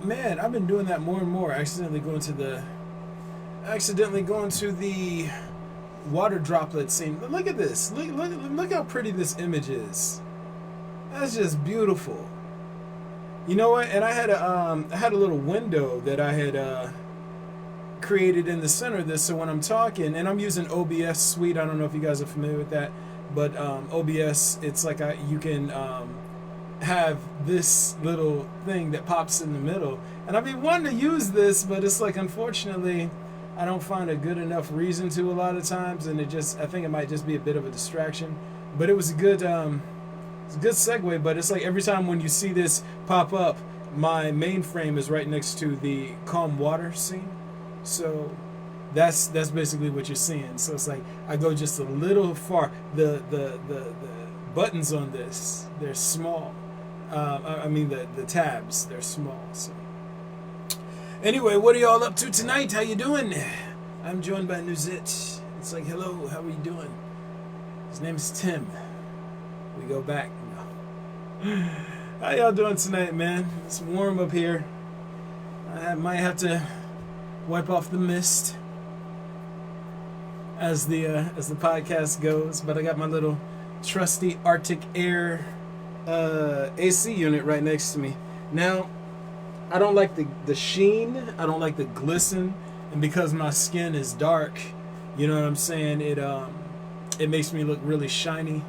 Man, I've been doing that more and more. Accidentally going to the water droplet scene. Look at this. Look how pretty this image is. That's just beautiful. You know what? And I had a little window that I had created in the center of this. So when I'm talking, and I'm using OBS Suite. I don't know if you guys are familiar with that, but OBS, it's like you can have this little thing that pops in the middle. And I've been wanting to use this, but it's like, unfortunately, I don't find a good enough reason to a lot of times, and I think it might just be a bit of a distraction. But it was a good segue. But it's like every time when you see this pop up, my mainframe is right next to the calm water scene. So that's basically what you're seeing. So it's like I go just a little far. The buttons on this, they're small. I mean the tabs, they're small. So anyway, what are y'all up to tonight? How you doing? I'm joined by Nuzit. It's like, hello, how are you doing? His name is Tim. We go back. No. How y'all doing tonight, man? It's warm up here. I might have to wipe off the mist as the podcast goes, but I got my little trusty Arctic Air AC unit right next to me. Now, I don't like the sheen, I don't like the glisten, and because my skin is dark, you know what I'm saying, it makes me look really shiny,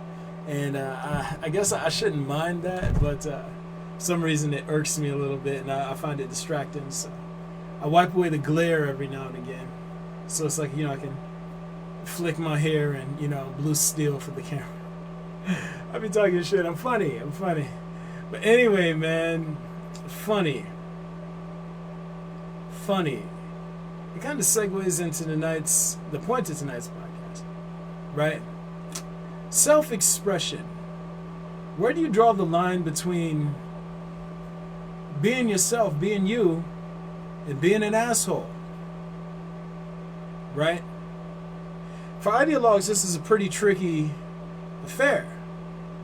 and I guess I shouldn't mind that, but for some reason it irks me a little bit, and I find it distracting, so I wipe away the glare every now and again, so it's like, I can flick my hair and, blue steel for the camera. I be talking shit. I'm funny. But anyway, man, funny. It kind of segues into the point of tonight's podcast, right? Self-expression. Where do you draw the line between being yourself, being you, and being an asshole? Right? For ideologues, this is a pretty tricky affair,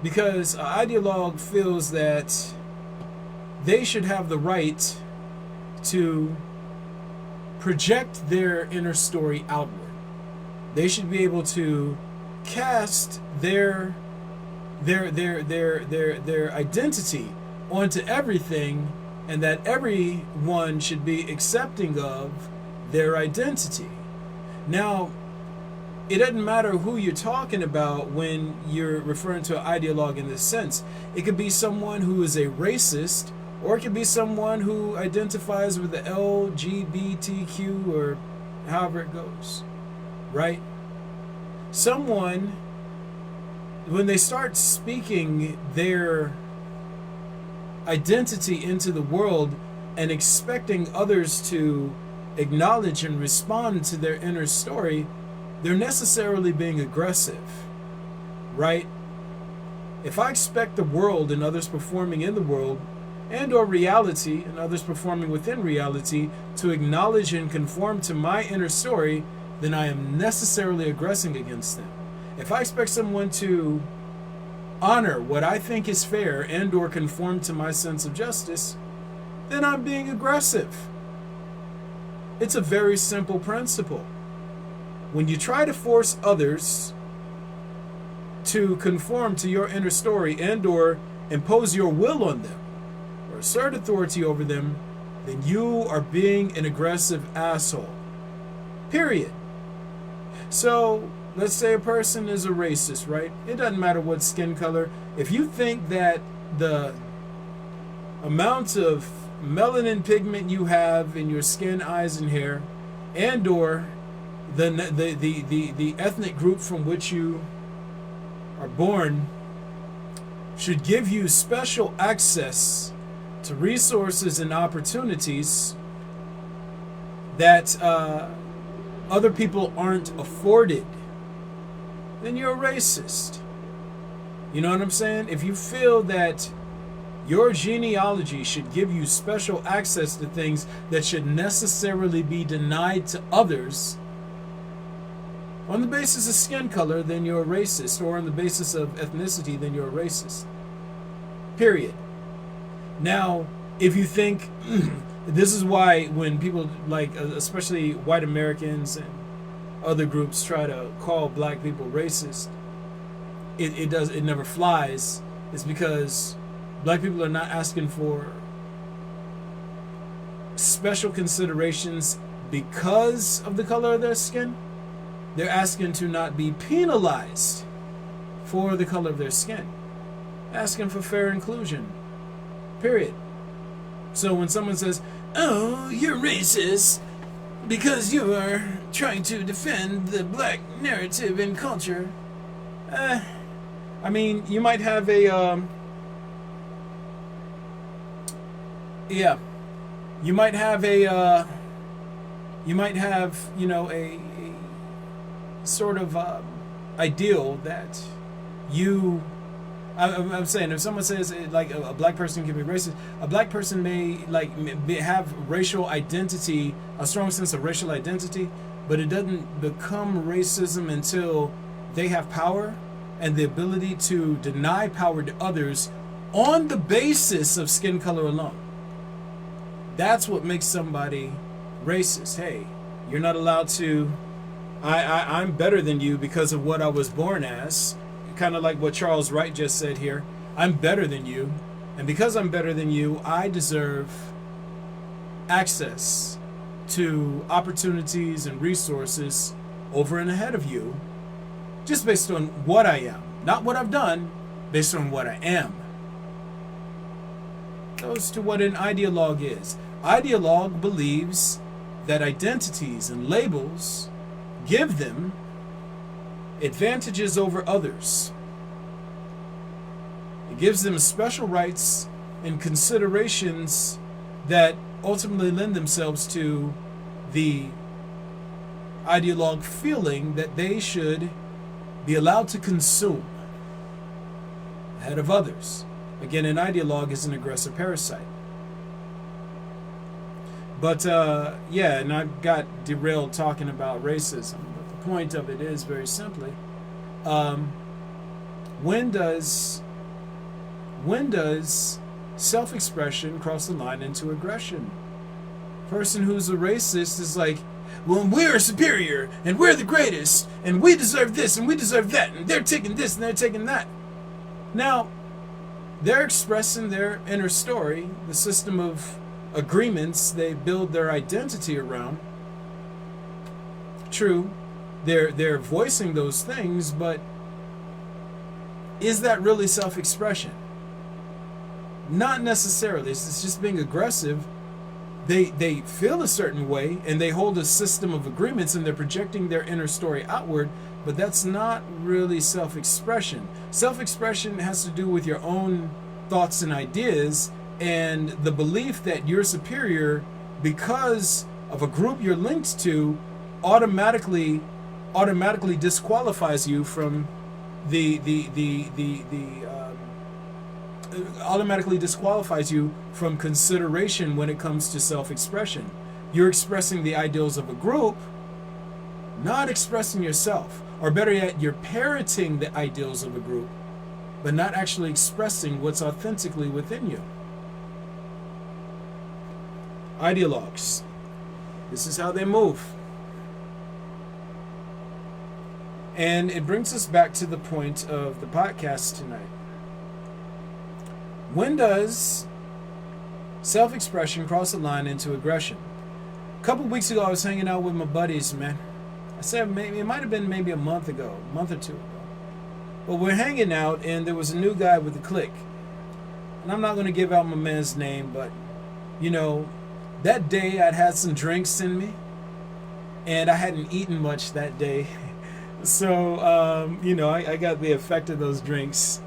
because an ideologue feels that they should have the right to project their inner story outward. They should be able to cast their identity onto everything, and that everyone should be accepting of their identity. Now, it doesn't matter who you're talking about when you're referring to an ideologue in this sense. It could be someone who is a racist, or it could be someone who identifies with the LGBTQ, or however it goes, right? Someone, when they start speaking their identity into the world and expecting others to acknowledge and respond to their inner story, they're necessarily being aggressive, right? If I expect the world and others performing in the world, and or reality and others performing within reality, to acknowledge and conform to my inner story, then I am necessarily aggressing against them. If I expect someone to honor what I think is fair and or conform to my sense of justice, then I'm being aggressive. It's a very simple principle. When you try to force others to conform to your inner story and or impose your will on them or assert authority over them, then you are being an aggressive asshole. Period. So, let's say a person is a racist, right? It doesn't matter what skin color. If you think that the amount of melanin pigment you have in your skin, eyes, and hair, and or the ethnic group from which you are born should give you special access to resources and opportunities that other people aren't afforded, then you're a racist. You know what I'm saying? If you feel that your genealogy should give you special access to things that should necessarily be denied to others on the basis of skin color, then you're a racist. Or on the basis of ethnicity, then you're a racist. Period. Now, if you think this is why when people like, especially white Americans and other groups try to call black people racist, it never flies. It's because black people are not asking for special considerations because of the color of their skin. They're asking to not be penalized for the color of their skin. Asking for fair inclusion. Period. So when someone says, "Oh, you're racist because you are trying to defend the black narrative and culture," I mean, you might have a you might have a a sort of ideal that you. I'm saying, if someone says like a black person can be racist, a black person may have racial identity, a strong sense of racial identity, but it doesn't become racism until they have power and the ability to deny power to others on the basis of skin color alone. That's what makes somebody racist. Hey, you're not allowed to. I'm better than you because of what I was born as. Kind of like what Charles Wright just said here. I'm better than you, and because I'm better than you, I deserve access to opportunities and resources over and ahead of you, just based on what I am, not what I've done, based on what I am. Goes to what an ideologue is. Ideologue believes that identities and labels give them advantages over others. It gives them special rights and considerations that ultimately lend themselves to the ideologue feeling that they should be allowed to consume ahead of others. Again, an ideologue is an aggressive parasite. But yeah, and I got derailed talking about racism. But the point of it is very simply, when does self-expression cross the line into aggression? Person who's a racist is like, well, we're superior and we're the greatest and we deserve this and we deserve that and they're taking this and they're taking that. Now, they're expressing their inner story, the system of agreements they build their identity around. True, they're voicing those things, but is that really self-expression? Not necessarily. It's just being aggressive. They feel a certain way and they hold a system of agreements and they're projecting their inner story outward, but that's not really self-expression. Self-expression has to do with your own thoughts and ideas and the belief that you're superior because of a group you're linked to automatically disqualifies you from automatically disqualifies you from consideration when it comes to self-expression. You're expressing the ideals of a group, not expressing yourself. Or better yet, you're parroting the ideals of a group, but not actually expressing what's authentically within you. Ideologues. This is how they move. And it brings us back to the point of the podcast tonight. When does self-expression cross the line into aggression? A couple weeks ago, I was hanging out with my buddies, man. I said maybe it might have been maybe a month or 2 ago. But we're hanging out, and there was a new guy with a clique. And I'm not going to give out my man's name, but, you know, that day I'd had some drinks in me, and I hadn't eaten much that day. So, you know, I got the effect of those drinks.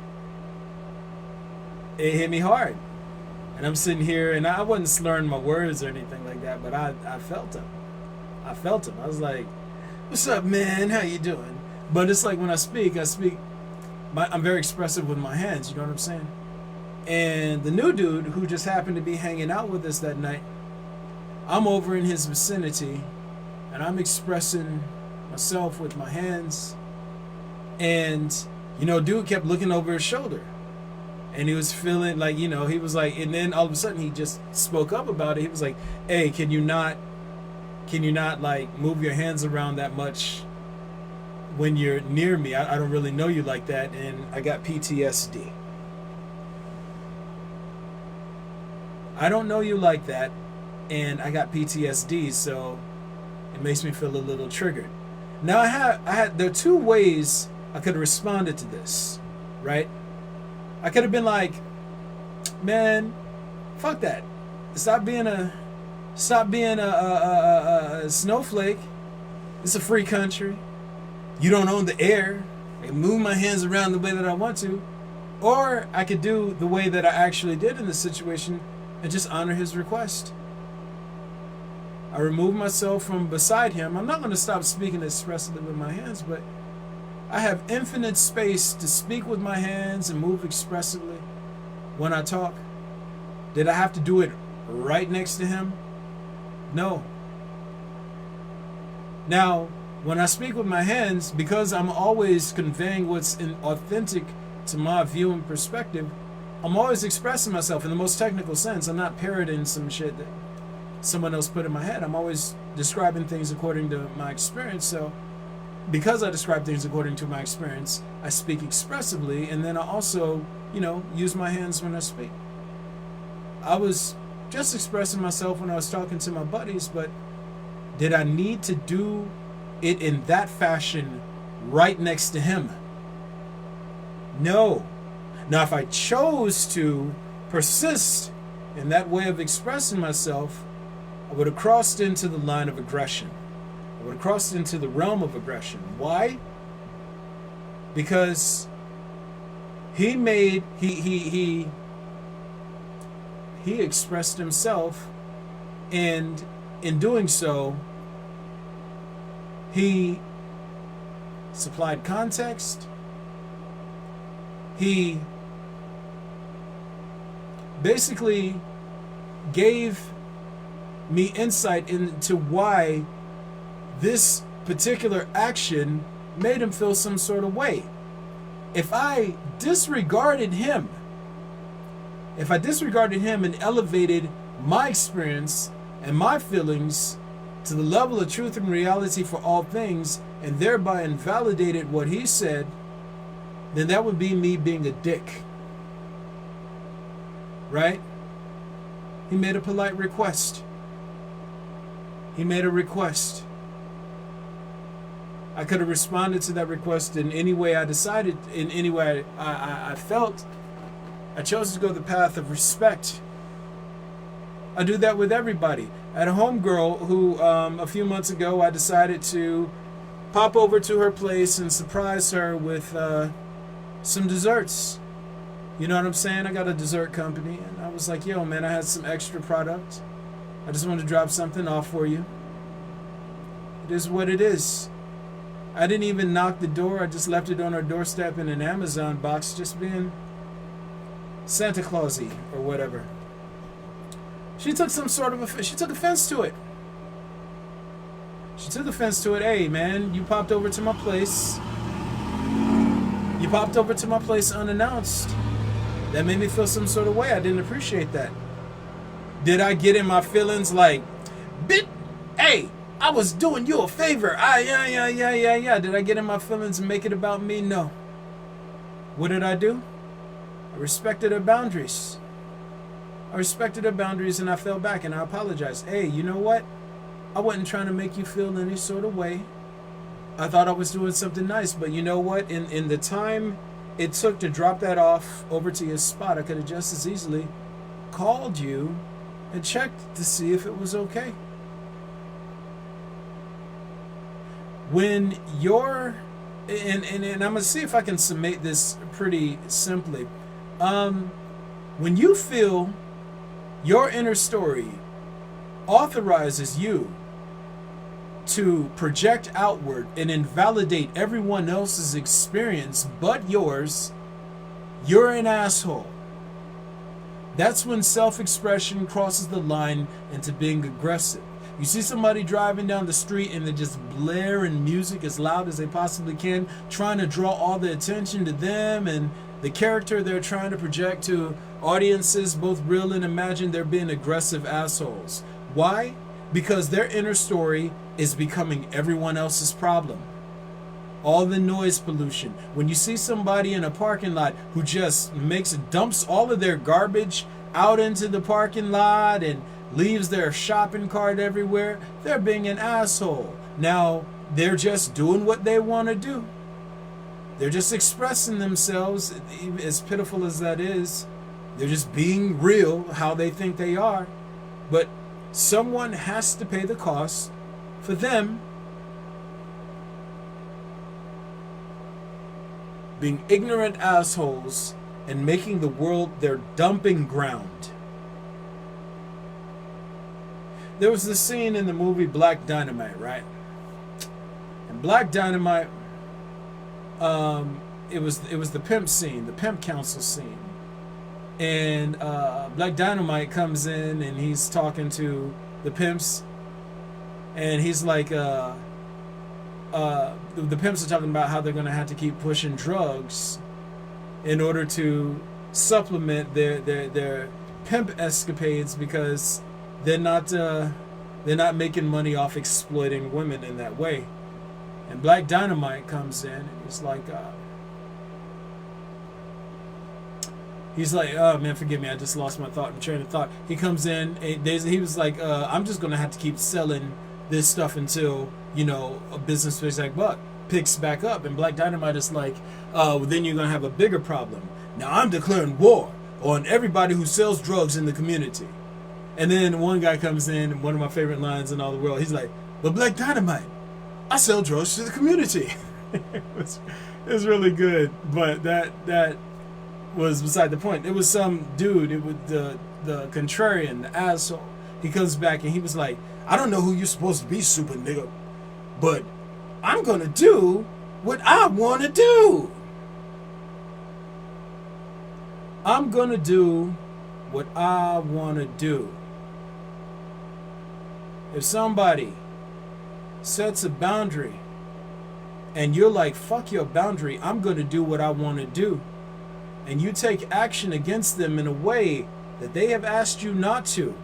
It hit me hard. And I'm sitting here, and I wasn't slurring my words or anything like that, but I felt him. I felt him. I was like, what's up, man? How you doing? But it's like when I speak, I'm very expressive with my hands, you know what I'm saying? And the new dude who just happened to be hanging out with us that night, I'm over in his vicinity, and I'm expressing myself with my hands. And, you know, dude kept looking over his shoulder. And he was feeling like, you know, he was like, and then all of a sudden he just spoke up about it. He was like, hey, can you not like move your hands around that much when you're near me? I don't really know you like that, and I got PTSD. I don't know you like that, and I got PTSD, so it makes me feel a little triggered. Now there are two ways I could have responded to this, right? I could have been like, man, fuck that. Stop being a snowflake. It's a free country. You don't own the air. I can move my hands around the way that I want to. Or I could do the way that I actually did in this situation and just honor his request. I remove myself from beside him. I'm not going to stop speaking expressively with my hands, but I have infinite space to speak with my hands and move expressively when I talk. Did I have to do it right next to him? No. Now, when I speak with my hands, because I'm always conveying what's authentic to my view and perspective, I'm always expressing myself in the most technical sense. I'm not parroting some shit that someone else put in my head. I'm always describing things according to my experience. So because I describe things according to my experience, I speak expressively, and then I also, use my hands when I speak. I was just expressing myself when I was talking to my buddies, but did I need to do it in that fashion right next to him? No. Now, if I chose to persist in that way of expressing myself, I would have crossed into the line of aggression. I would have crossed into the realm of aggression. Why? Because he expressed himself, and in doing so, he supplied context. He basically gave me insight into why this particular action made him feel some sort of way. If I disregarded him and elevated my experience and my feelings to the level of truth and reality for all things, and thereby invalidated what he said, then that would be me being a dick. Right? He made a polite request. He made a request. I could have responded to that request in any way I decided, in any way I felt. I chose to go the path of respect. I do that with everybody. I had a homegirl who, a few months ago, I decided to pop over to her place and surprise her with some desserts. You know what I'm saying? I got a dessert company, and I was like, yo, man, I had some extra product. I just wanted to drop something off for you. It is what it is. I didn't even knock the door. I just left it on her doorstep in an Amazon box, just being Santa Clausy or whatever. She took she took offense to it. She took offense to it. Hey, man, you popped over to my place. You popped over to my place unannounced. That made me feel some sort of way. I didn't appreciate that. Did I get in my feelings like, hey, I was doing you a favor. Yeah. Did I get in my feelings and make it about me? No. What did I do? I respected her boundaries. And I fell back and I apologized. Hey, you know what? I wasn't trying to make you feel any sort of way. I thought I was doing something nice, but you know what? In the time it took to drop that off over to your spot, I could have just as easily called you and checked to see if it was okay. When you're, and I'm going to see if I can summate this pretty simply. When you feel your inner story authorizes you to project outward and invalidate everyone else's experience but yours, you're an asshole. That's when self-expression crosses the line into being aggressive. You see somebody driving down the street and they're just blaring music as loud as they possibly can, trying to draw all the attention to them, and the character they're trying to project to audiences, both real and imagined, they're being aggressive assholes. Why? Because their inner story is becoming everyone else's problem. All the noise pollution. When you see somebody in a parking lot who just dumps all of their garbage out into the parking lot and leaves their shopping cart everywhere, they're being an asshole. Now, they're just doing what they want to do. They're just expressing themselves, as pitiful as that is. They're just being real, how they think they are. But someone has to pay the cost for them being ignorant assholes and making the world their dumping ground. There was this scene in the movie Black Dynamite, right? And Black Dynamite, it was the pimp scene, the pimp council scene. And Black Dynamite comes in and he's talking to the pimps, and he's like, the pimps are talking about how they're going to have to keep pushing drugs in order to supplement their pimp escapades, because they're not making money off exploiting women in that way. And Black Dynamite comes in and he's like, oh man, forgive me, I just lost my train of thought. He comes in, he was like, I'm just gonna have to keep selling this stuff until, a business picks back up. And Black Dynamite is like, well, then you're gonna have a bigger problem. Now I'm declaring war on everybody who sells drugs in the community. And then one guy comes in, and one of my favorite lines in all the world, he's like, but Black Dynamite, I sell drugs to the community. It was really good, but that was beside the point. It was some dude, it was the contrarian, the asshole. He comes back and he was like, I don't know who you're supposed to be, super nigga, but I'm gonna do what I wanna do. I'm gonna do what I wanna do. If somebody sets a boundary and you're like, fuck your boundary, I'm gonna do what I wanna do, and you take action against them in a way that they have asked you not to,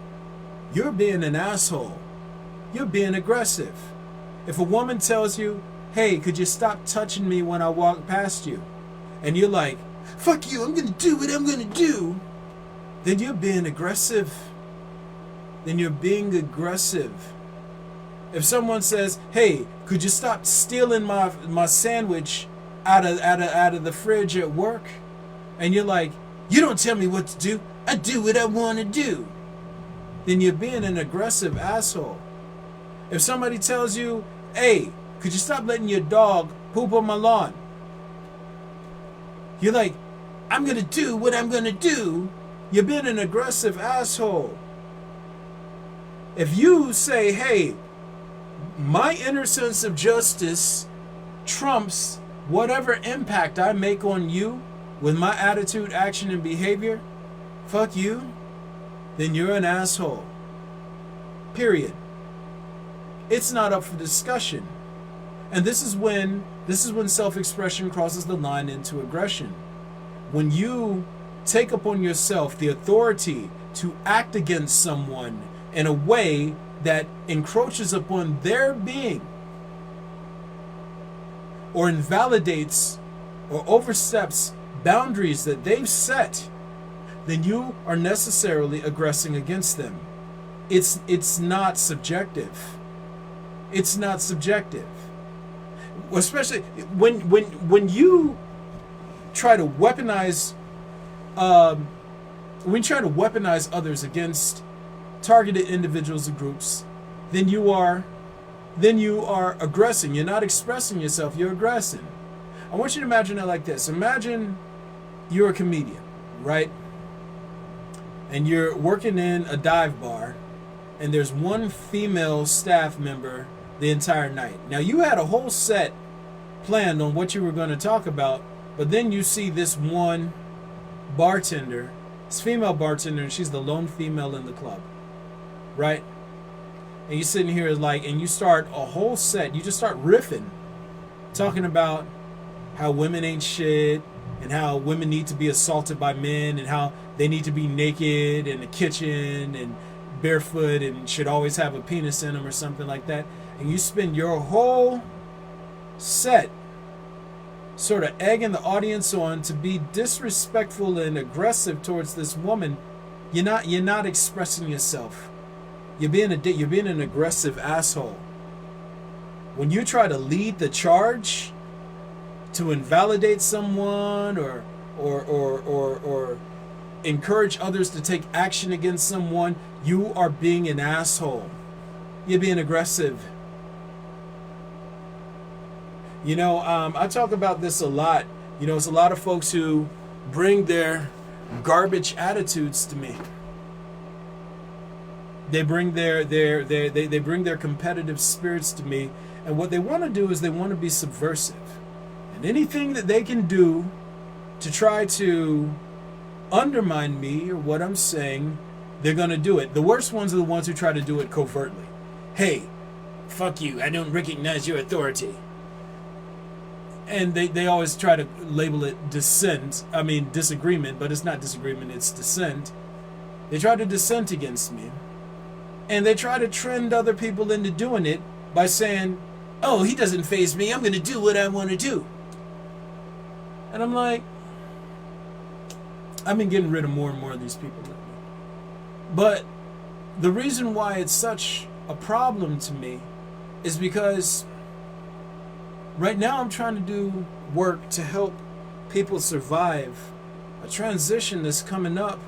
you're being an asshole. You're being aggressive. If a woman tells you, hey, could you stop touching me when I walk past you? And you're like, fuck you, I'm gonna do what I'm gonna do, then you're being aggressive. If someone says, hey, could you stop stealing my sandwich out of the fridge at work? And you're like, you don't tell me what to do, I do what I want to do, then you're being an aggressive asshole. If somebody tells you, hey, could you stop letting your dog poop on my lawn? You're like, I'm going to do what I'm going to do, you're being an aggressive asshole. If you say, hey, my inner sense of justice trumps whatever impact I make on you with my attitude, action, and behavior, fuck you, then you're an asshole. Period. It's not up for discussion. And this is when self-expression crosses the line into aggression. When you take upon yourself the authority to act against someone in a way that encroaches upon their being, or invalidates or oversteps boundaries that they've set, then you are necessarily aggressing against them. It's not subjective. It's not subjective. Especially when you try to weaponize others against targeted individuals and groups, then you are aggressing. You're not expressing yourself, you're aggressing. I want you to imagine it like this. Imagine you're a comedian, right? And you're working in a dive bar, and there's one female staff member the entire night. Now, you had a whole set planned on what you were going to talk about, but then you see this one bartender, this female bartender, and she's the lone female in the club, right? And you're sitting here and you start a whole set, you just start riffing, talking about how women ain't shit, and how women need to be assaulted by men, and how they need to be naked in the kitchen and barefoot and should always have a penis in them or something like that, and you spend your whole set sort of egging the audience on to be disrespectful and aggressive towards this woman, you're not expressing yourself. You're being an aggressive asshole. When you try to lead the charge to invalidate someone or encourage others to take action against someone, you are being an asshole. You're being aggressive. You know, I talk about this a lot. You know, it's a lot of folks who bring their garbage attitudes to me. They bring they bring their competitive spirits to me, and what they want to do is they want to be subversive. And anything that they can do to try to undermine me or what I'm saying, they're going to do it. The worst ones are the ones who try to do it covertly. Hey, fuck you, I don't recognize your authority. And they always try to label it disagreement, but it's not disagreement, it's dissent. They try to dissent against me. And they try to trend other people into doing it by saying, oh, he doesn't faze me, I'm going to do what I want to do. And I'm like, I've been getting rid of more and more of these people lately. But the reason why it's such a problem to me is because right now I'm trying to do work to help people survive a transition that's coming up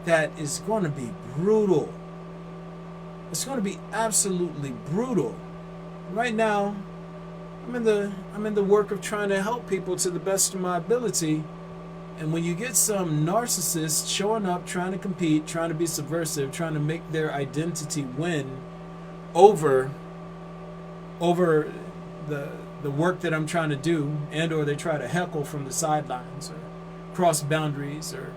that is going to be brutal. It's going to be absolutely brutal. Right now, I'm in the work of trying to help people to the best of my ability. And when you get some narcissist showing up, trying to compete, trying to be subversive, trying to make their identity win over the work that I'm trying to do, and or they try to heckle from the sidelines or cross boundaries or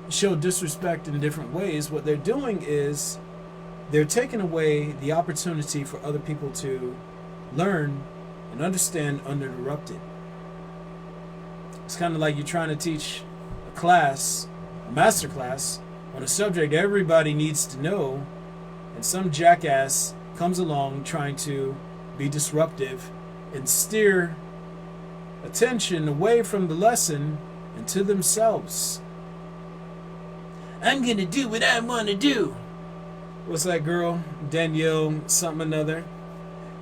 show disrespect in different ways, what they're doing is they're taking away the opportunity for other people to learn and understand uninterrupted. It's kind of like you're trying to teach a class, a master class, on a subject everybody needs to know, and some jackass comes along trying to be disruptive and steer attention away from the lesson and to themselves. I'm gonna do what I want to do. What's that girl? Danielle something or another.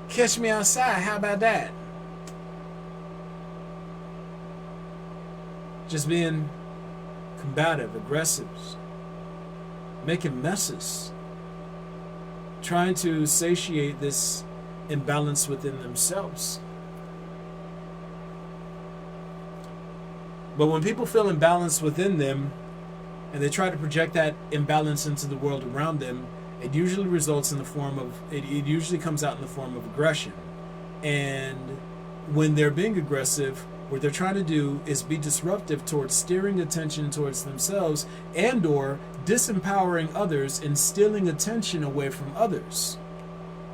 Catch me outside, how about that? Just being combative, aggressive, making messes, trying to satiate this imbalance within themselves. But when people feel imbalance within them and they try to project that imbalance into the world around them, it usually results in the form of, it usually comes out in the form of aggression. And when they're being aggressive, what they're trying to do is be disruptive towards steering attention towards themselves and or disempowering others and stealing attention away from others.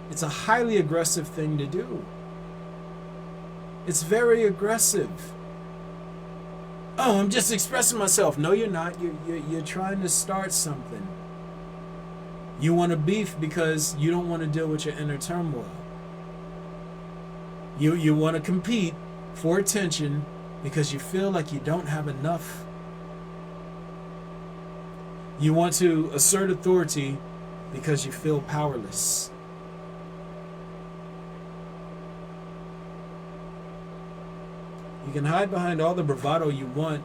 It's a highly aggressive thing to do. It's very aggressive. Oh, I'm just expressing myself. No, you're not. You're trying to start something. You want to beef because you don't want to deal with your inner turmoil. You want to compete for attention because you feel like you don't have enough. You want to assert authority because you feel powerless. You can hide behind all the bravado you want,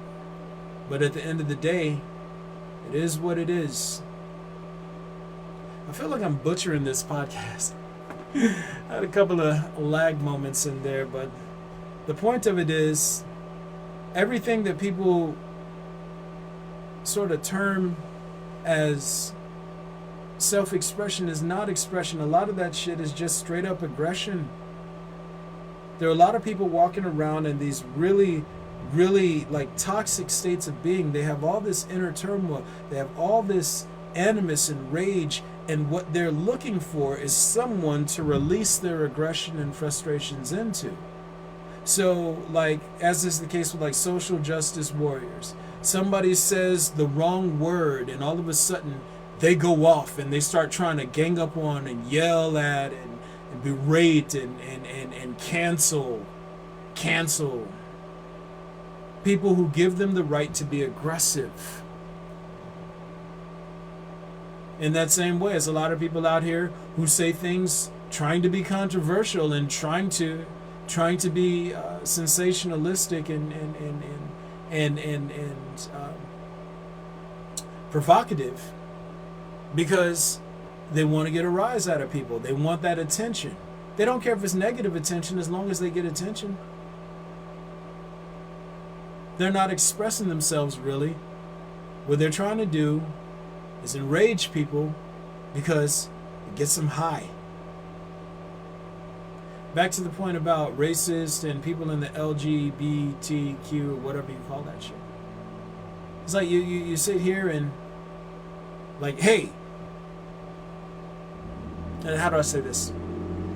but at the end of the day, it is what it is. I feel like I'm butchering this podcast. I had a couple of lag moments in there, but the point of it is, everything that people sort of term as self-expression is not expression. A lot of that shit is just straight up aggression. There are a lot of people walking around in these really, really like toxic states of being. They have all this inner turmoil. They have all this animus and rage, and what they're looking for is someone to release their aggression and frustrations into. So, like, as is the case with like social justice warriors, somebody says the wrong word, and all of a sudden they go off and they start trying to gang up on and yell at and berate and cancel people who give them the right to be aggressive. In that same way, as a lot of people out here who say things trying to be controversial and trying to be sensationalistic and provocative, because they want to get a rise out of people. They want that attention. They don't care if it's negative attention as long as they get attention. They're not expressing themselves really. What they're trying to do is enrage people because it gets them high. Back to the point about racist and people in the LGBTQ, whatever you call that shit. It's like you sit here and like, hey, and how do I say this?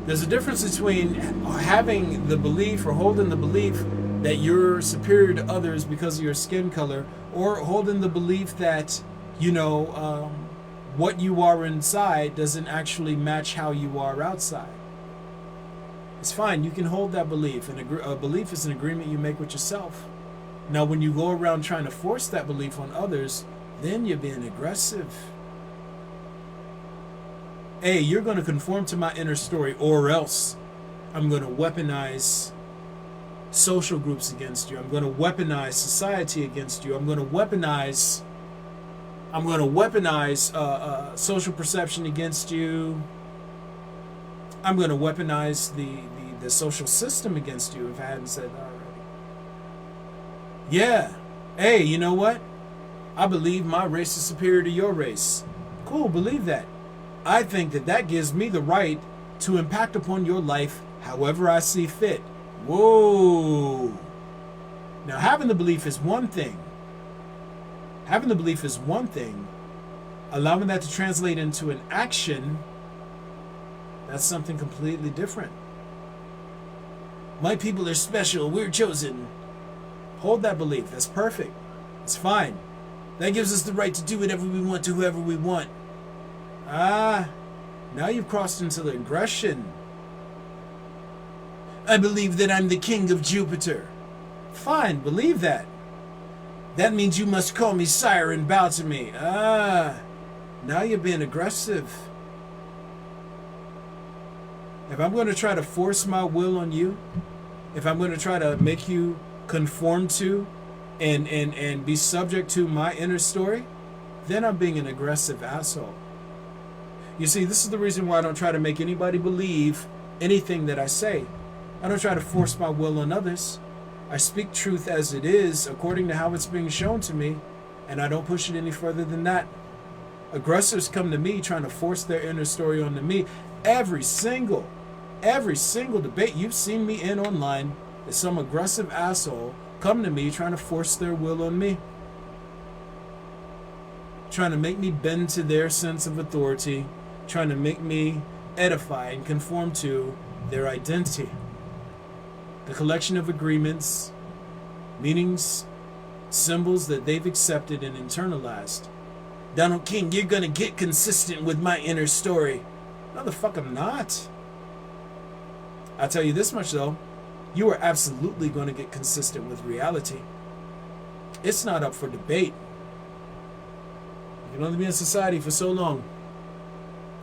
There's a difference between having the belief or holding the belief that you're superior to others because of your skin color, or holding the belief that, you know, what you are inside doesn't actually match how you are outside. It's fine. You can hold that belief, and a belief is an agreement you make with yourself. Now, when you go around trying to force that belief on others, then you're being aggressive. Hey, you're going to conform to my inner story, or else I'm going to weaponize social groups against you. I'm going to weaponize society against you. I'm going to weaponize social perception against you. I'm going to weaponize the social system against you, if I hadn't said that already. Yeah. Hey, you know what? I believe my race is superior to your race. Cool, believe that. I think that gives me the right to impact upon your life however I see fit. Whoa. Now, having the belief is one thing. Allowing that to translate into an action, that's something completely different. My people are special. We're chosen. Hold that belief. That's perfect. It's fine. That gives us the right to do whatever we want to whoever we want. Now you've crossed into the aggression. I believe that I'm the king of Jupiter. Fine, believe that. That means you must call me sire and bow to me. Now you're being aggressive. If I'm going to try to force my will on you, if I'm going to try to make you conform to and be subject to my inner story, then I'm being an aggressive asshole. You see, this is the reason why I don't try to make anybody believe anything that I say. I don't try to force my will on others. I speak truth as it is, according to how it's being shown to me, and I don't push it any further than that. Aggressors come to me trying to force their inner story onto me. Every single debate you've seen me in online is some aggressive asshole come to me trying to force their will on me. Trying to make me bend to their sense of authority, trying to make me edify and conform to their identity. The collection of agreements, meanings, symbols that they've accepted and internalized. Donald King, you're gonna get consistent with my inner story. No, the fuck I'm not. I'll tell you this much though, you are absolutely going to get consistent with reality. It's not up for debate. You can only be in society for so long.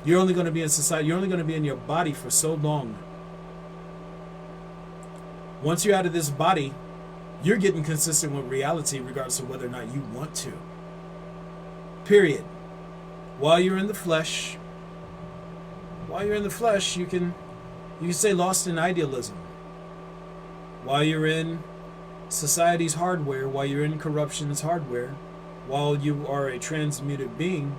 You're only going to be in society, you're only going to be in your body for so long. Once you're out of this body, you're getting consistent with reality regardless of whether or not you want to. Period. While you're in the flesh, you can stay lost in idealism. While you're in society's hardware, while you're in corruption's hardware, while you are a transmuted being,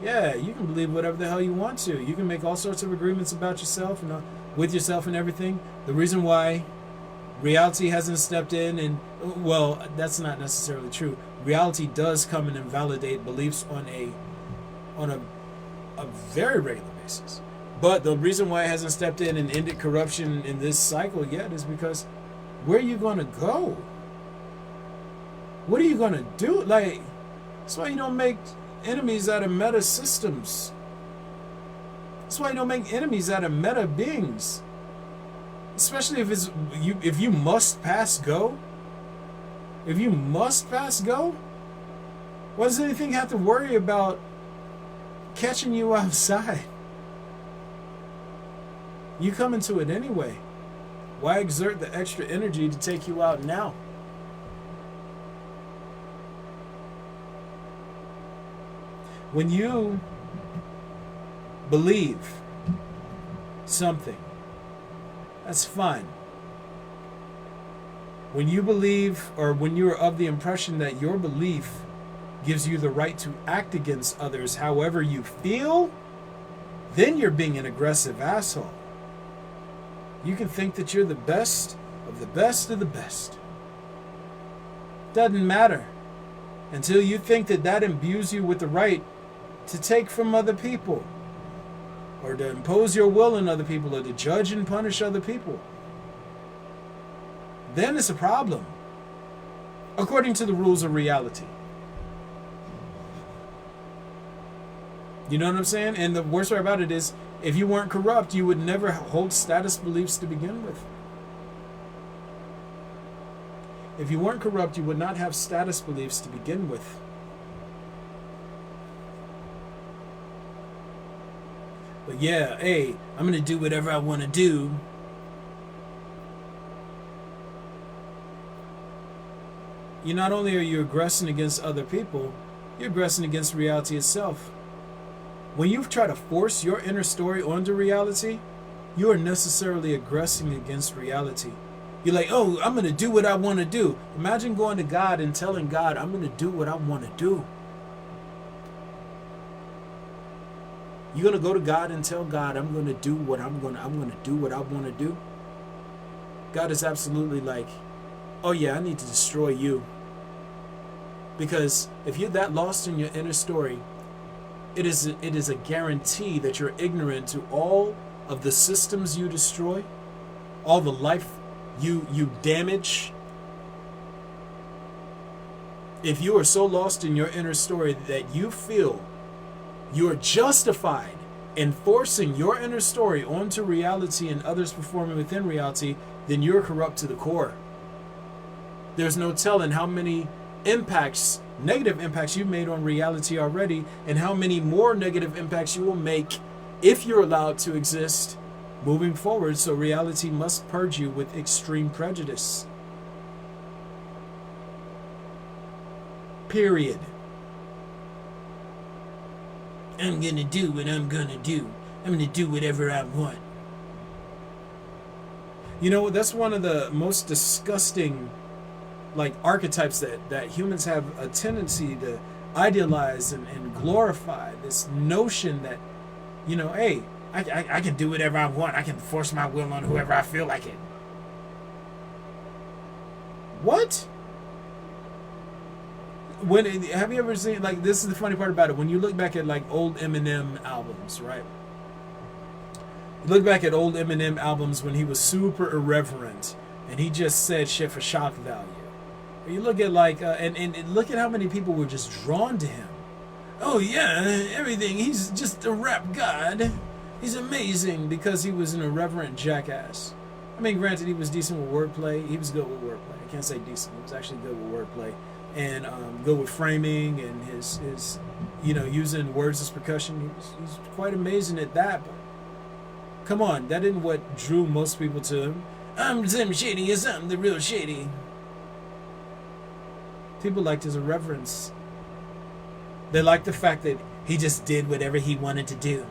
yeah, you can believe whatever the hell you want to. You can make all sorts of agreements about yourself and with yourself and everything. The reason why reality hasn't stepped in, and well, that's not necessarily true. Reality does come and invalidate beliefs on a very regular basis. But the reason why it hasn't stepped in and ended corruption in this cycle yet is because where are you going to go? What are you going to do? Like, that's why you don't make enemies out of meta systems. That's why you don't make enemies out of meta beings. Especially if it's if you must pass go. If you must pass go, why does anything have to worry about catching you outside? You come into it anyway. Why exert the extra energy to take you out now? When you believe something, that's fine. When you believe, or when you're of the impression that your belief gives you the right to act against others however you feel, then you're being an aggressive asshole. You can think that you're the best of the best of the best. Doesn't matter until you think that that imbues you with the right to take from other people, or to impose your will on other people, or to judge and punish other people. Then it's a problem, according to the rules of reality. You know what I'm saying? And the worst part about it is, if you weren't corrupt, you would never hold status beliefs to begin with. If you weren't corrupt, you would not have status beliefs to begin with. But yeah, hey, I'm going to do whatever I want to do. You not only are you aggressing against other people, you're aggressing against reality itself. When you try to force your inner story onto reality, you are necessarily aggressing against reality. You're like, oh, I'm going to do what I want to do. Imagine going to God and telling God, I'm going to do what I want to do. You're going to go to God and tell God, I'm going to do what I'm going to do what I want to do. God is absolutely like, oh yeah, I need to destroy you. Because if you're that lost in your inner story, it is a guarantee that you're ignorant to all of the systems you destroy, all the life you damage. If you are so lost in your inner story that you feel you're justified in forcing your inner story onto reality and others performing within reality, then you're corrupt to the core. There's no telling how many impacts, negative impacts you've made on reality already, and how many more negative impacts you will make if you're allowed to exist moving forward. So reality must purge you with extreme prejudice. Period. I'm gonna do what I'm gonna do. I'm gonna do whatever I want. You know, that's one of the most disgusting archetypes that humans have a tendency to idealize and glorify. This notion that, hey, I can do whatever I want. I can force my will on whoever I feel like it. What? Have you ever seen, this is the funny part about it, when you look back at old Eminem albums, right? You look back at old Eminem albums when he was super irreverent and he just said shit for shock value. You look at and look at how many people were just drawn to him. Oh yeah, everything. He's just a rap god. He's amazing because he was an irreverent jackass. I mean, granted, he was decent with wordplay. He was good with wordplay. I can't say decent. He was actually good with wordplay and good with framing and his using words as percussion. He's quite amazing at that. But come on, that isn't what drew most people to him. I'm Zim Shady, yes, I'm the real Shady. People liked his irreverence. They liked the fact that he just did whatever he wanted to do.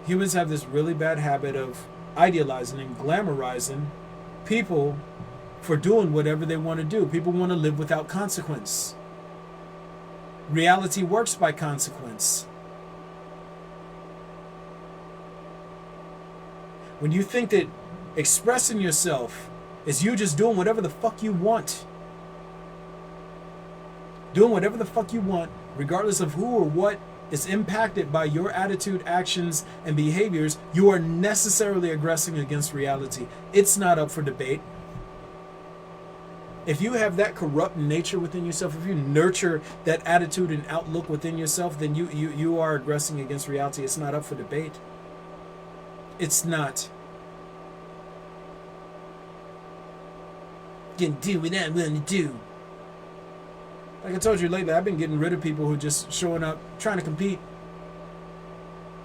Humans have this really bad habit of idealizing and glamorizing people for doing whatever they want to do. People want to live without consequence. Reality works by consequence. When you think that expressing yourself is you just doing whatever the fuck you want. Doing whatever the fuck you want, regardless of who or what is impacted by your attitude, actions, and behaviors, you are necessarily aggressing against reality. It's not up for debate. If you have that corrupt nature within yourself, if you nurture that attitude and outlook within yourself, then you are aggressing against reality. It's not up for debate. It's not. Can do what I want to do. Like I told you lately, I've been getting rid of people who just showing up, trying to compete,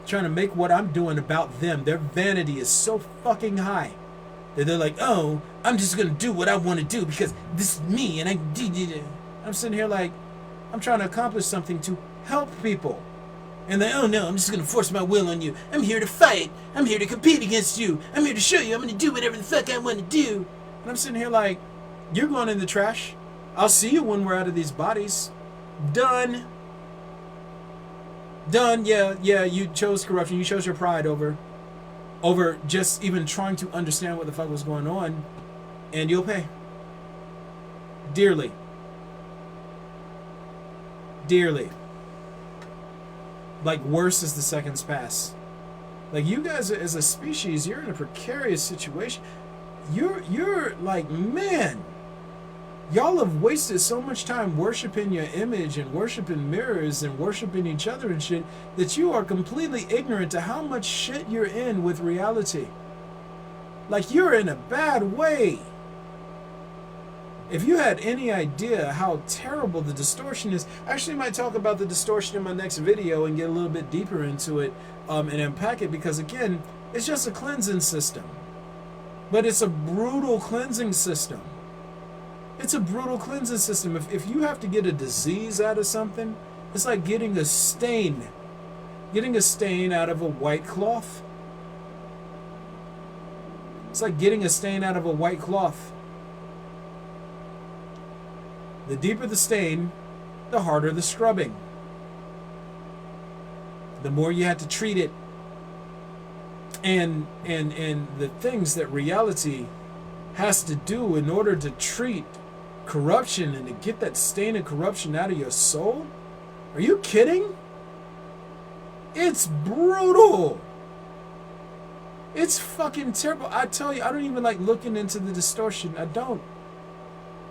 trying to make what I'm doing about them. Their vanity is so fucking high that they're like, oh, I'm just going to do what I want to do because this is me and I did it. I'm sitting here like, I'm trying to accomplish something to help people. And they, oh no, I'm just going to force my will on you. I'm here to fight. I'm here to compete against you. I'm here to show you I'm going to do whatever the fuck I want to do. And I'm sitting here like, you're going in the trash. I'll see you when we're out of these bodies. Done. Done. Yeah, you chose corruption. You chose your pride over just even trying to understand what the fuck was going on. And you'll pay. Dearly. Dearly. Like worse as the seconds pass. Like you guys as a species, you're in a precarious situation. You're like, man, y'all have wasted so much time worshiping your image and worshiping mirrors and worshiping each other and shit that you are completely ignorant to how much shit you're in with reality. Like you're in a bad way. If you had any idea how terrible the distortion is, I actually might talk about the distortion in my next video and get a little bit deeper into it and unpack it, because again, it's just a cleansing system. But it's a brutal cleansing system. It's a brutal cleansing system. If you have to get a disease out of something, it's like getting a stain. Getting a stain out of a white cloth. It's like getting a stain out of a white cloth. The deeper the stain, the harder the scrubbing. The more you have to treat it. And the things that reality has to do in order to treat corruption and to get that stain of corruption out of your soul? Are you kidding? It's brutal. It's fucking terrible. I tell you, I don't even like looking into the distortion. I don't.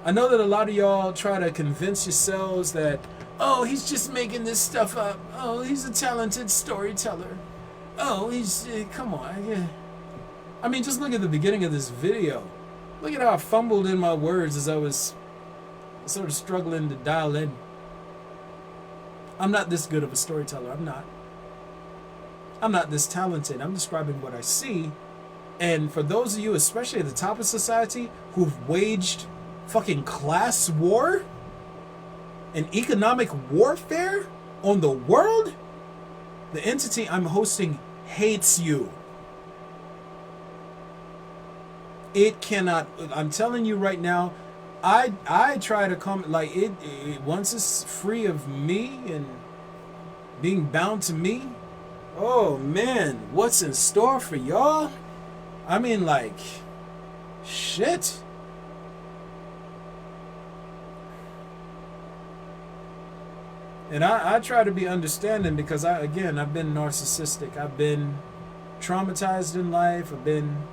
I know that a lot of y'all try to convince yourselves that, oh, he's just making this stuff up. Oh, he's a talented storyteller. Oh, come on. Yeah. I mean, just look at the beginning of this video. Look at how I fumbled in my words as I was sort of struggling to dial in. I'm not this good of a storyteller. I'm not. I'm not this talented. I'm describing what I see. And for those of you, especially at the top of society, who've waged fucking class war and economic warfare on the world, the entity I'm hosting hates you. It cannot. I'm telling you right now, I try to come like it once it's free of me and being bound to me. Oh man, what's in store for y'all? I mean, like, shit. And I try to be understanding because I've been narcissistic. I've been traumatized in life. I've been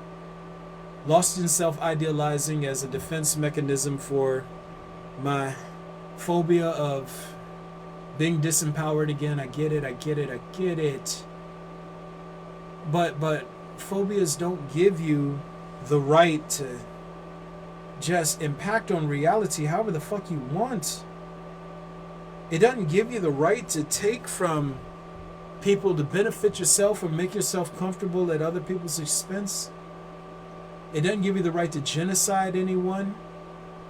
lost in self-idealizing as a defense mechanism for my phobia of being disempowered again. I get it. But phobias don't give you the right to just impact on reality however the fuck you want. It doesn't give you the right to take from people to benefit yourself or make yourself comfortable at other people's expense. It doesn't give you the right to genocide anyone.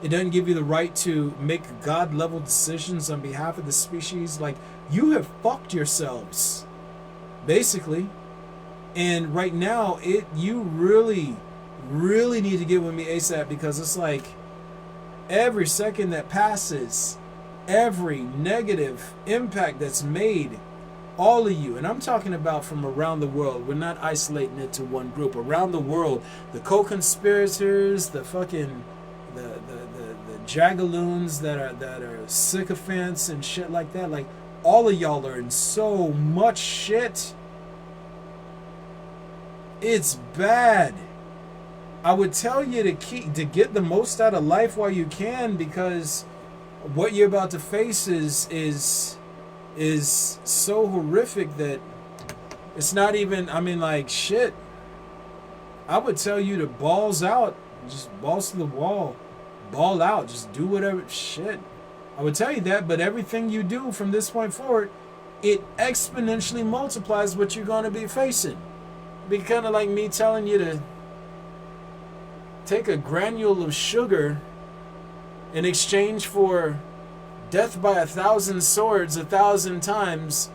It doesn't give you the right to make God-level decisions on behalf of the species. Like, you have fucked yourselves, basically. And right now, you really, really need to get with me ASAP, because it's like every second that passes, every negative impact that's made, all of you, and I'm talking about from around the world. We're not isolating it to one group. Around the world, the co-conspirators, the fucking the jagaloons that are sycophants and shit like that. Like, all of y'all are in so much shit. It's bad. I would tell you to get the most out of life while you can, because what you're about to face is so horrific that it's not even, I mean, like, shit. I would tell you to balls out. Just balls to the wall. Ball out. Just do whatever. Shit. I would tell you that, but everything you do from this point forward, it exponentially multiplies what you're going to be facing. It'd be kind of like me telling you to take a granule of sugar in exchange for death by 1,000 swords 1,000 times,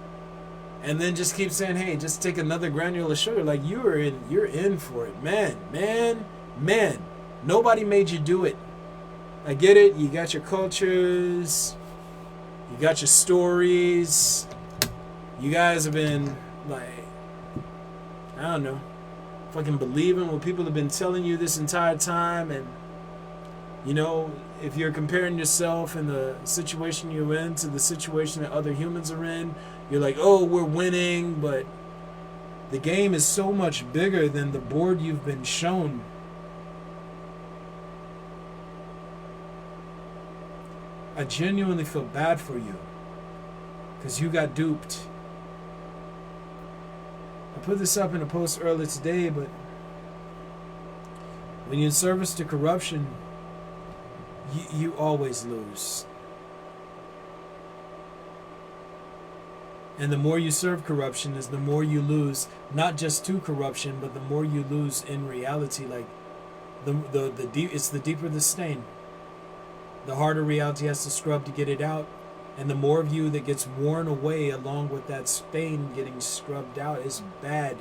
and then just keep saying, hey, just take another granule of sugar. Like, you're in for it. Man. Nobody made you do it. I get it. You got your cultures. You got your stories. You guys have been, like, I don't know, fucking believing what people have been telling you this entire time. And, you know, if you're comparing yourself and the situation you're in to the situation that other humans are in, you're like, oh, we're winning. But the game is so much bigger than the board you've been shown. I genuinely feel bad for you, because you got duped. I put this up in a post earlier today, but when you're in service to corruption, you always lose. And the more you serve corruption is the more you lose, not just to corruption, but the more you lose in reality. Like, the deep, it's the deeper the stain, the harder reality has to scrub to get it out. And the more of you that gets worn away along with that stain getting scrubbed out is bad.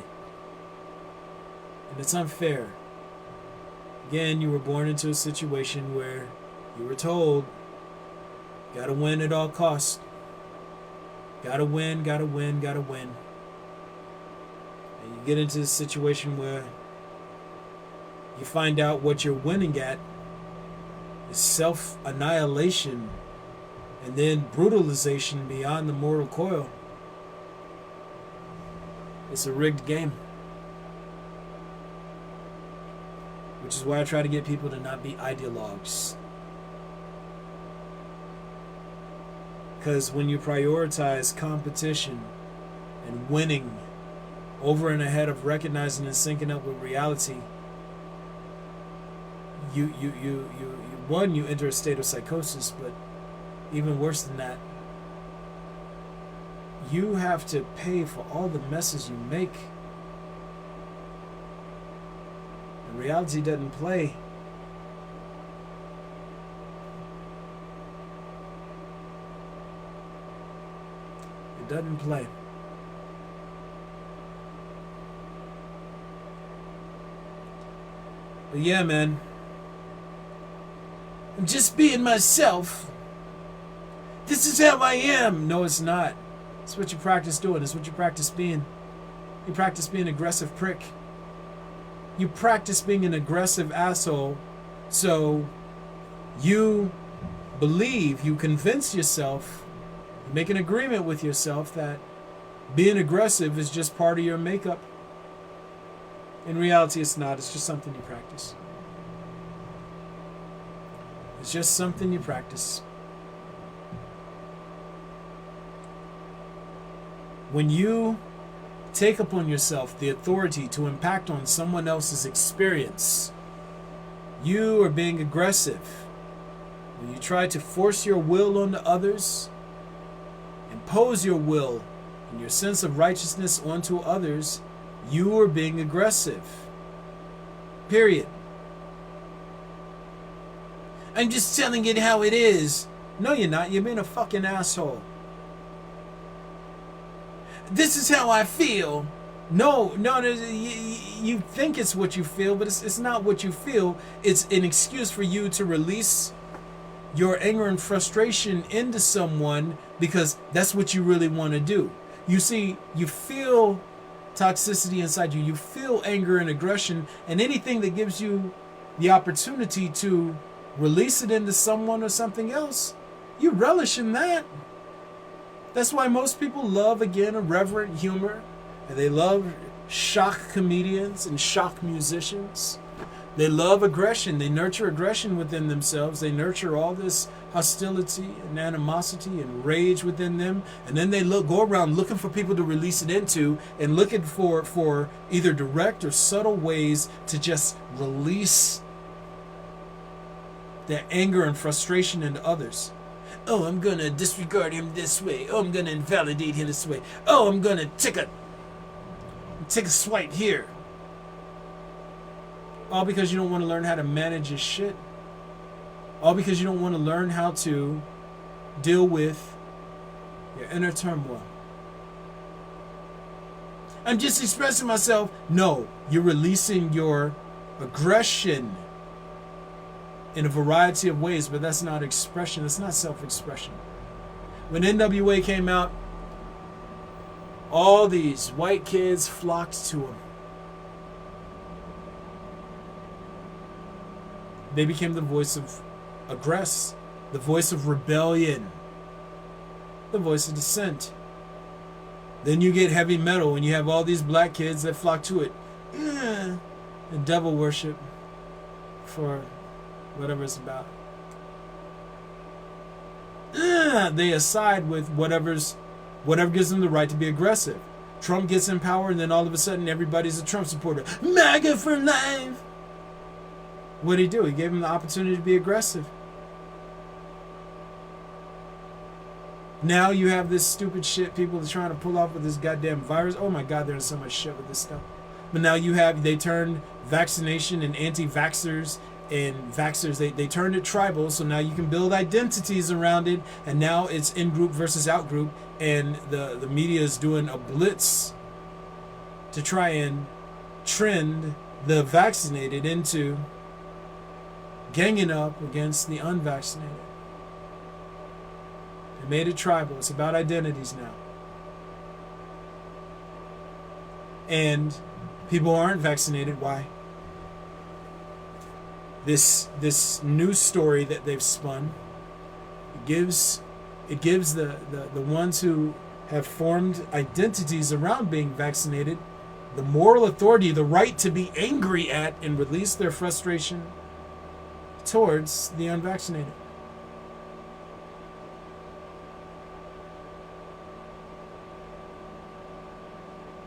And it's unfair. Again, you were born into a situation where you were told, gotta win at all costs. Gotta win. And you get into a situation where you find out what you're winning at is self-annihilation and then brutalization beyond the mortal coil. It's a rigged game. Which is why I try to get people to not be ideologues. Because when you prioritize competition and winning over and ahead of recognizing and syncing up with reality, you enter a state of psychosis, but even worse than that, you have to pay for all the messes you make. And reality doesn't play. It doesn't play. But yeah, man, I'm just being myself. This is how I am. No, it's not. It's what you practice doing. It's what you practice being. You practice being an aggressive prick. You practice being an aggressive asshole. So you believe, you convince yourself, you make an agreement with yourself that being aggressive is just part of your makeup. In reality, it's not. It's just something you practice. It's just something you practice. When you take upon yourself the authority to impact on someone else's experience, you are being aggressive. When you try to force your will onto others, impose your will and your sense of righteousness onto others, you are being aggressive. Period. I'm just telling it how it is. No, you're not. You're being a fucking asshole. This is how I feel. No, you think it's what you feel, but it's not what you feel. It's an excuse for you to release your anger and frustration into someone because that's what you really want to do. You see, you feel toxicity inside you. You feel anger and aggression, and anything that gives you the opportunity to release it into someone or something else, you relish in that. That's why most people love, again, irreverent humor. And they love shock comedians and shock musicians. They love aggression. They nurture aggression within themselves. They nurture all this hostility and animosity and rage within them. And then they go around looking for people to release it into, and looking for either direct or subtle ways to just release their anger and frustration into others. Oh, I'm going to disregard him this way. Oh, I'm going to invalidate him this way. Oh, I'm going to take a swipe here. All because you don't want to learn how to manage your shit. All because you don't want to learn how to deal with your inner turmoil. I'm just expressing myself. No, you're releasing your aggression in a variety of ways, but that's not expression. That's not self-expression. When NWA came out, all these white kids flocked to him. They became the voice of aggress, the voice of rebellion, the voice of dissent. Then you get heavy metal and you have all these black kids that flock to it. And devil worship for whatever it's about. They aside with whatever gives them the right to be aggressive. Trump gets in power and then all of a sudden everybody's a Trump supporter. MAGA for life! What did he do? He gave him the opportunity to be aggressive. Now you have this stupid shit people are trying to pull off with this goddamn virus. Oh my God, there's so much shit with this stuff. But now they turned vaccination and anti-vaxxers and vaxxers, they turned it tribal, so now you can build identities around it, and now it's in-group versus out-group, and the media is doing a blitz to try and trend the vaccinated into ganging up against the unvaccinated. They made it tribal. It's about identities now. And people aren't vaccinated. Why? This news story that they've spun gives the ones who have formed identities around being vaccinated the moral authority, the right to be angry at and release their frustration towards the unvaccinated.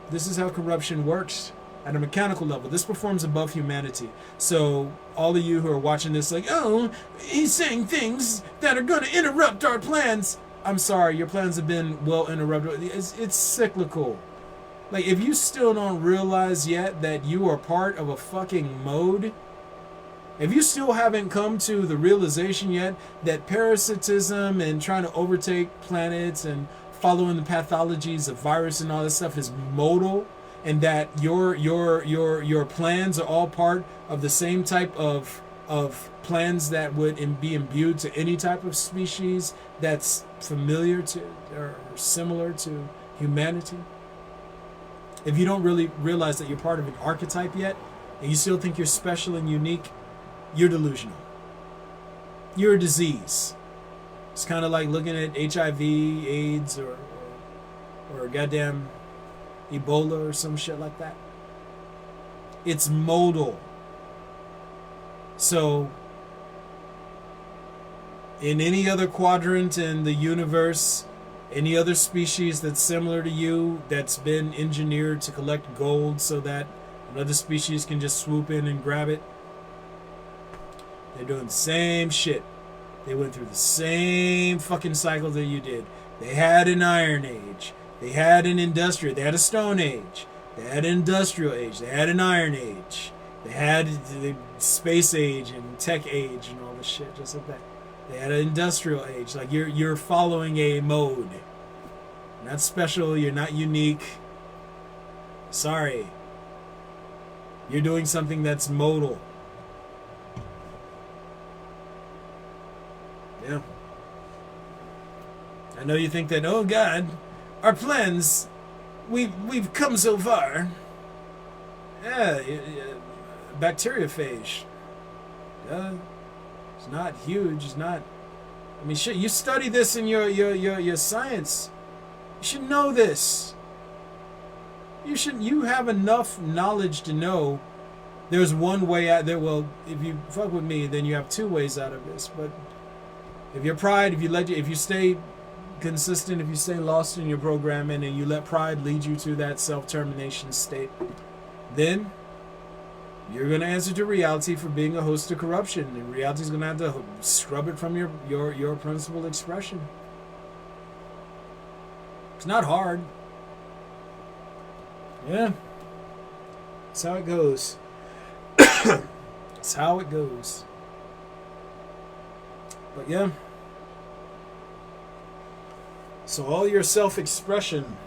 This is how corruption works at a mechanical level. This performs above humanity. So all of you who are watching this like, oh, he's saying things that are going to interrupt our plans. I'm sorry, your plans have been well interrupted. It's cyclical. Like, if you still don't realize yet that you are part of a fucking mode, if you still haven't come to the realization yet that parasitism and trying to overtake planets and following the pathologies of virus and all this stuff is modal, and that your plans are all part of the same type of plans that would be imbued to any type of species that's familiar to or similar to humanity. If you don't really realize that you're part of an archetype yet, and you still think you're special and unique, you're delusional. You're a disease. It's kind of like looking at HIV, AIDS, or goddamn Ebola or some shit like that. It's modal. So, in any other quadrant in the universe, any other species that's similar to you that's been engineered to collect gold so that another species can just swoop in and grab it, they're doing the same shit. They went through the same fucking cycle that you did. They had an Iron Age. They had an Industrial. They had a Stone Age. They had an Industrial Age. They had an Iron Age. They had the Space Age and Tech Age and all this shit just like that. They had an Industrial Age. Like, you're following a mode. You're not special. You're not unique. Sorry. You're doing something that's modal. Yeah. I know you think that, oh God, our plans, we've come so far. Yeah, bacteriophage. It's not huge. It's not. I mean, shit. You study this in your science You should know this. You have enough knowledge to know there's one way out there. Well, if you fuck with me, then you have two ways out of this. But if your pride, if you stay consistent, if you stay lost in your programming and you let pride lead you to that self-termination state, then you're going to answer to reality for being a host of corruption, and reality's going to have to scrub it from your principal expression. It's not hard. Yeah. That's how it goes. That's how it goes. But yeah. So all your self-expression.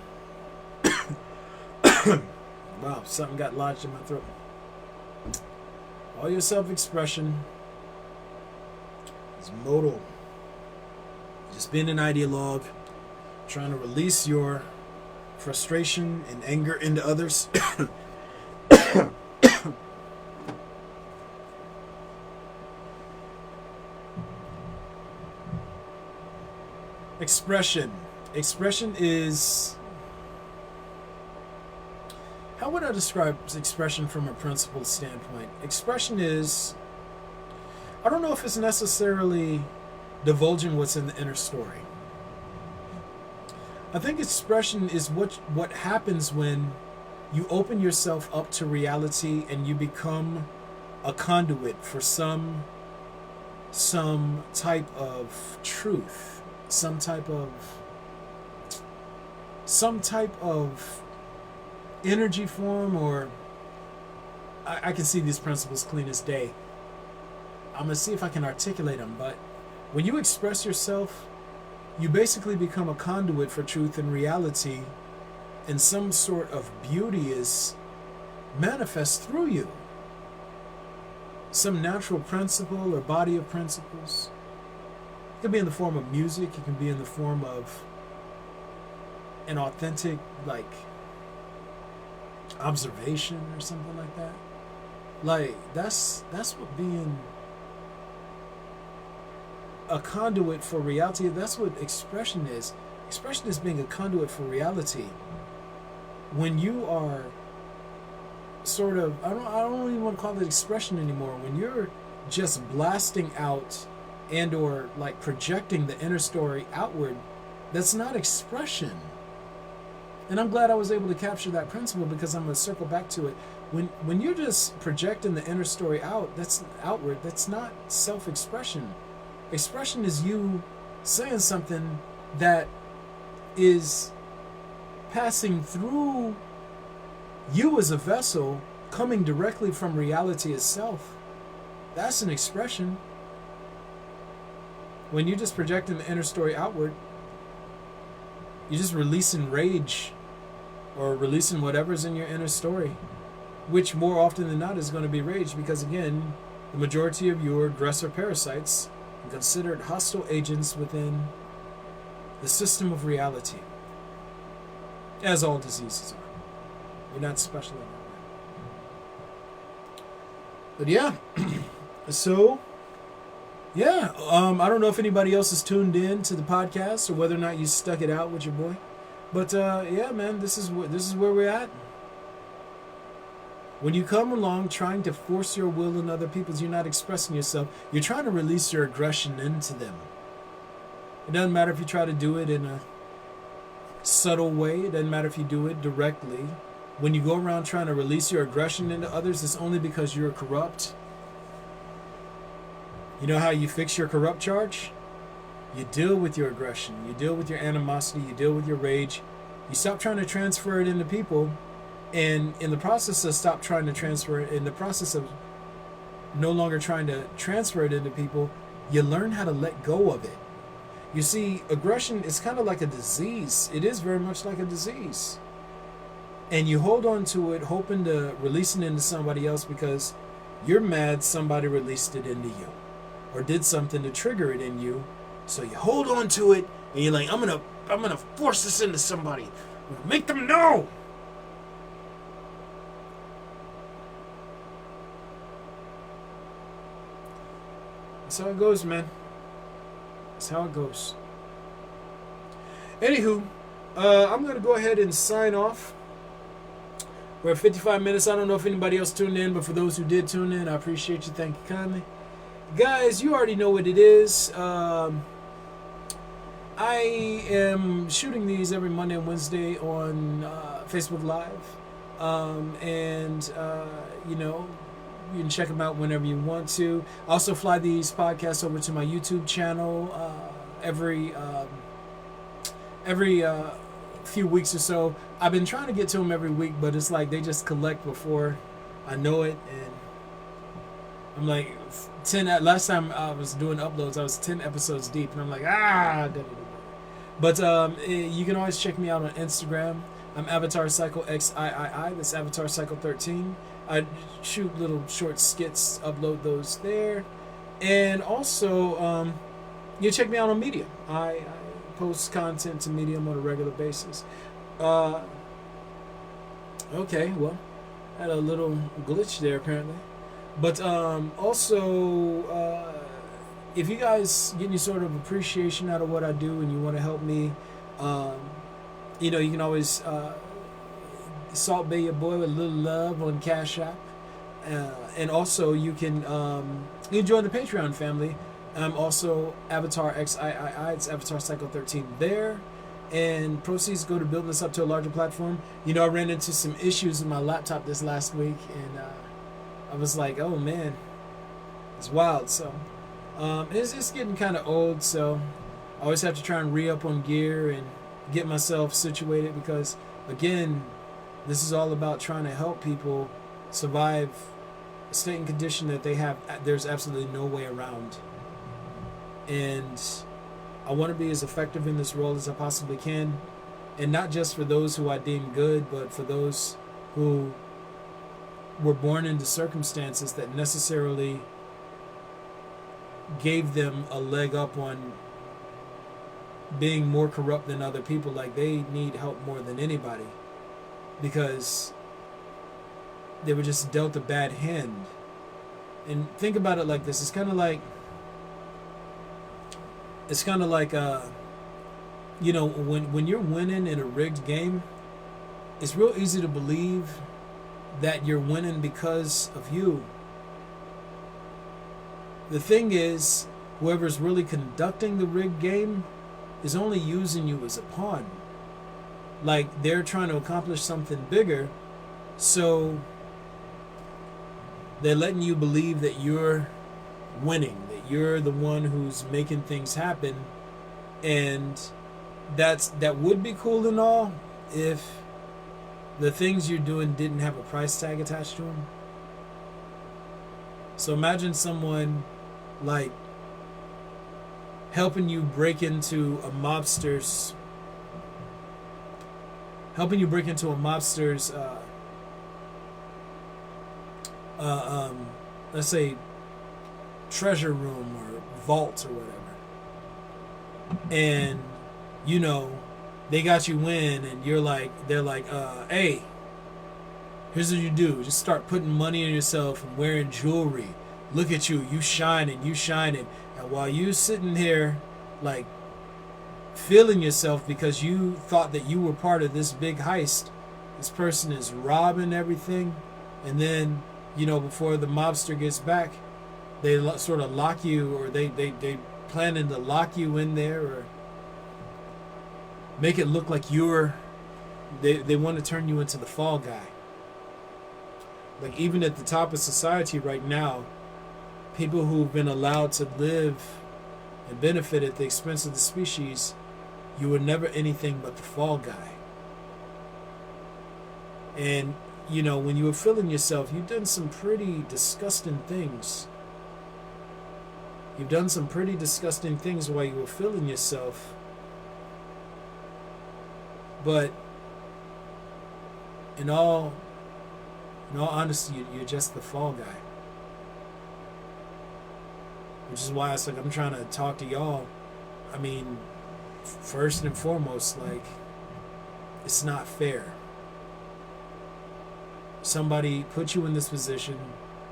Wow, something got lodged in my throat. All your self-expression is modal. Just being an ideologue, trying to release your frustration and anger into others. Expression. Expression is... How would I describe expression from a principled standpoint? Expression is... I don't know if it's necessarily divulging what's in the inner story. I think expression is what happens when you open yourself up to reality and you become a conduit for some type of truth, some type of energy form, or I can see these principles clean as day. I'm gonna see if I can articulate them, but when you express yourself, you basically become a conduit for truth and reality, and some sort of beauty is manifest through you. Some natural principle or body of principles. It can be in the form of music, it can be in the form of an authentic, like, observation or something like that. Like, that's what being a conduit for reality, that's what expression is. Expression is being a conduit for reality. When you are sort of, I don't even want to call it expression anymore. When you're just blasting out and or like projecting the inner story outward, that's not expression. And I'm glad I was able to capture that principle, because I'm going to circle back to it. When you're just projecting the inner story out, that's outward, that's not self-expression. Expression is you saying something that is passing through you as a vessel, coming directly from reality itself. That's an expression. When you're just projecting the inner story outward, you're just releasing rage or releasing whatever's in your inner story, which more often than not is going to be rage, because again, the majority of your aggressor parasites are considered hostile agents within the system of reality, as all diseases are. You're not special in that way. But yeah, so yeah, I don't know if anybody else is tuned in to the podcast or whether or not you stuck it out with your boy, but yeah, man, this is where we're at. When you come along trying to force your will on other people's, you're not expressing yourself. You're trying to release your aggression into them. It doesn't matter if you try to do it in a subtle way. It doesn't matter if you do it directly. When you go around trying to release your aggression into others, it's only because you're corrupt. You know how you fix your corrupt charge? You deal with your aggression. You deal with your animosity. You deal with your rage. You stop trying to transfer it into people. And in the process of no longer trying to transfer it into people, you learn how to let go of it. You see, aggression is kind of like a disease. It is very much like a disease. And you hold on to it, hoping to release it into somebody else because you're mad somebody released it into you or did something to trigger it in you. So you hold on to it and you're like, I'm gonna force this into somebody. I'm gonna make them know. That's how it goes, man. That's how it goes. Anywho, I'm going to go ahead and sign off. We're at 55 minutes. I don't know if anybody else tuned in, but for those who did tune in, I appreciate you. Thank you kindly. Guys, you already know what it is. I am shooting these every Monday and Wednesday on Facebook Live. You know, you can check them out whenever you want to. I also fly these podcasts over to my YouTube channel every few weeks or so. I've been trying to get to them every week, but it's like they just collect before I know it. And I'm like 10. Last time I was doing uploads, I was 10 episodes deep, and I'm like, But you can always check me out on Instagram. I'm Avatar Cycle XIII. That's Avatar Cycle 13. I shoot little short skits, upload those there. And also, you check me out on Medium. I post content to Medium on a regular basis. Okay, well, had a little glitch there apparently. But also, if you guys get any sort of appreciation out of what I do and you want to help me, you know, you can always Salt Bay your boy with a little love on Cash App. And also you can join the Patreon family. I'm also Avatar XIII. It's Avatar Cycle 13 there. And proceeds go to building this up to a larger platform. You know, I ran into some issues with my laptop this last week, and I was like, oh man, it's wild. So it's getting kind of old, so I always have to try and re-up on gear and get myself situated, because again, this is all about trying to help people survive a state and condition that they have. There's absolutely no way around. And I want to be as effective in this role as I possibly can, and not just for those who I deem good, but for those who were born into circumstances that necessarily gave them a leg up on being more corrupt than other people. Like, they need help more than anybody because they were just dealt a bad hand. And think about it like this. It's kind of like you know, when you're winning in a rigged game, it's real easy to believe that you're winning because of you. The thing is, whoever's really conducting the rigged game is only using you as a pawn. Like, they're trying to accomplish something bigger, so they're letting you believe that you're winning, that you're the one who's making things happen. And that would be cool and all if the things you're doing didn't have a price tag attached to them. So imagine someone like helping you break into a mobster's let's say treasure room or vault or whatever, and you know they got you in, and they're like, hey, here's what you do: just start putting money in yourself and wearing jewelry. Look at you, you shining, and while you sitting here like feeling yourself because you thought that you were part of this big heist, this person is robbing everything, and then, you know, before the mobster gets back, they sort of lock you, or they planning to lock you in there, or make it look like they want to turn you into the fall guy. Like, even at the top of society right now, people who've been allowed to live and benefit at the expense of the species, you were never anything but the fall guy. And, you know, when you were feeling yourself, you've done some pretty disgusting things. You've done some pretty disgusting things while you were feeling yourself. But in all honesty, you're just the fall guy. Which is why it's like I'm trying to talk to y'all. I mean, first and foremost, like, it's not fair. Somebody put you in this position.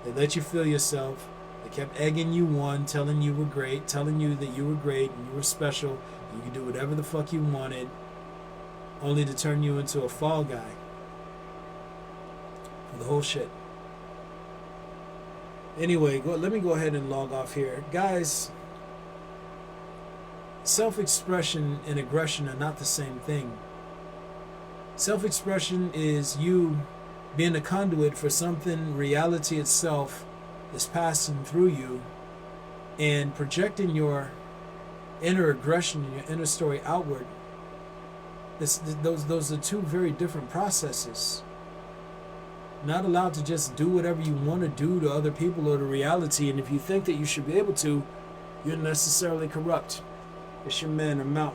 They let you feel yourself. They kept egging you on, telling you were great, telling you that you were great and you were special. You could do whatever the fuck you wanted. only to turn you into a fall guy for the whole shit. Anyway, let me go ahead and log off here. Guys, self-expression and aggression are not the same thing. Self-expression is you being a conduit for something reality itself is passing through you, and projecting your inner aggression and your inner story outward. Those are two very different processes. Not allowed to just do whatever you want to do to other people or to reality, and if you think that you should be able to, you're necessarily corrupt. It's your man, I'm out.